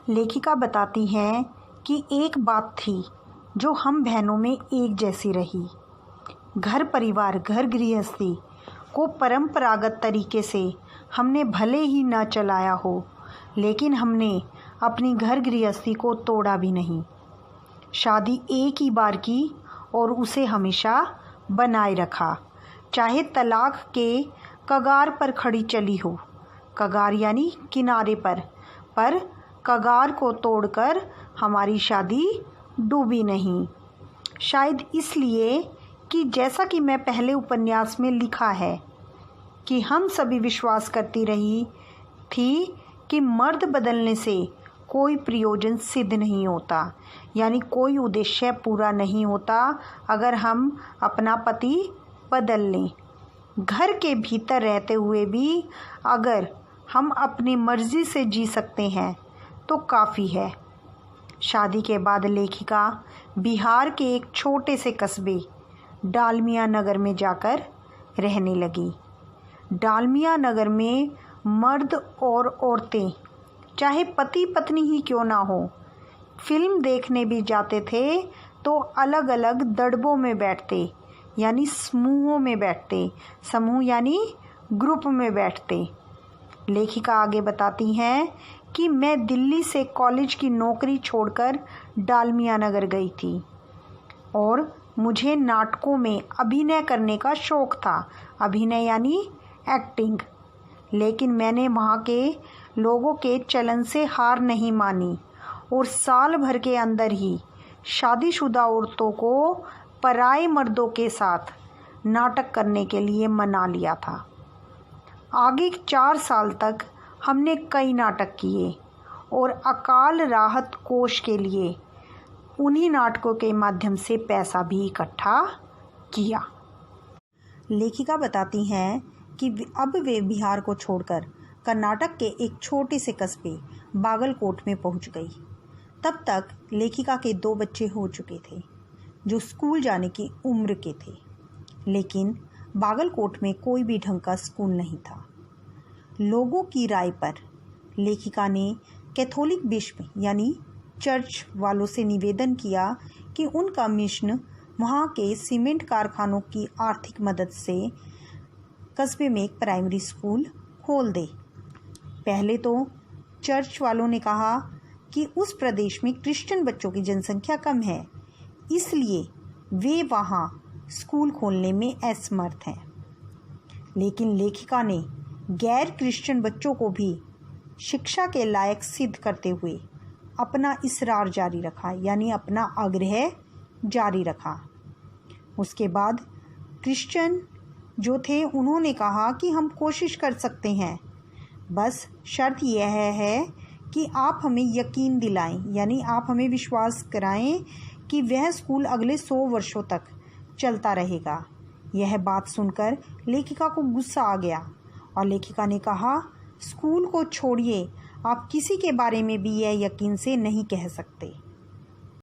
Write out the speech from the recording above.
लेखिका बताती हैं कि एक बात थी जो हम बहनों में एक जैसी रही। घर परिवार, घर गृहस्थी को परंपरागत तरीके से हमने भले ही न चलाया हो, लेकिन हमने अपनी घर गृहस्थी को तोड़ा भी नहीं। शादी एक ही बार की और उसे हमेशा बनाए रखा, चाहे तलाक के कगार पर खड़ी चली हो। कगार यानी किनारे पर कगार को तोड़कर हमारी शादी डूबी नहीं। शायद इसलिए कि जैसा कि मैं पहले उपन्यास में लिखा है कि हम सभी विश्वास करती रही थी कि मर्द बदलने से कोई प्रयोजन सिद्ध नहीं होता, यानी कोई उद्देश्य पूरा नहीं होता अगर हम अपना पति बदल लें। घर के भीतर रहते हुए भी अगर हम अपनी मर्जी से जी सकते हैं तो काफ़ी है। शादी के बाद लेखिका बिहार के एक छोटे से कस्बे डालमिया नगर में जाकर रहने लगी। डालमिया नगर में मर्द और औरतें, चाहे पति पत्नी ही क्यों ना हो, फिल्म देखने भी जाते थे तो अलग अलग दड़बों में बैठते, यानी समूहों में बैठते। समूह यानी ग्रुप में बैठते। लेखिका आगे बताती हैं कि मैं दिल्ली से कॉलेज की नौकरी छोड़कर डालमिया नगर गई थी और मुझे नाटकों में अभिनय करने का शौक़ था। अभिनय यानी एक्टिंग। लेकिन मैंने वहाँ के लोगों के चलन से हार नहीं मानी और साल भर के अंदर ही शादीशुदा औरतों को पराए मर्दों के साथ नाटक करने के लिए मना लिया था। आगे 4 साल तक हमने कई नाटक किए और अकाल राहत कोष के लिए उन्हीं नाटकों के माध्यम से पैसा भी इकट्ठा किया। लेखिका बताती हैं कि अब वे बिहार को छोड़कर कर्नाटक के एक छोटे से कस्बे बागलकोट में पहुंच गई। तब तक लेखिका के 2 बच्चे हो चुके थे जो स्कूल जाने की उम्र के थे, लेकिन बागलकोट में कोई भी ढंग का स्कूल नहीं था। लोगों की राय पर लेखिका ने कैथोलिक बिशप यानी चर्च वालों से निवेदन किया कि उनका मिशन वहाँ के सीमेंट कारखानों की आर्थिक मदद से कस्बे में एक प्राइमरी स्कूल खोल दे। पहले तो चर्च वालों ने कहा कि उस प्रदेश में क्रिश्चियन बच्चों की जनसंख्या कम है, इसलिए वे वहाँ स्कूल खोलने में असमर्थ हैं। लेकिन लेखिका ने गैर क्रिश्चियन बच्चों को भी शिक्षा के लायक सिद्ध करते हुए अपना इसरार जारी रखा, यानी अपना आग्रह जारी रखा। उसके बाद क्रिश्चियन जो थे उन्होंने कहा कि हम कोशिश कर सकते हैं, बस शर्त यह है कि आप हमें यकीन दिलाएं, यानी आप हमें विश्वास कराएं कि वह स्कूल अगले 100 वर्षों तक चलता रहेगा। यह बात सुनकर लेखिका को गुस्सा आ गया और लेखिका ने कहा, स्कूल को छोड़िए, आप किसी के बारे में भी यह यकीन से नहीं कह सकते।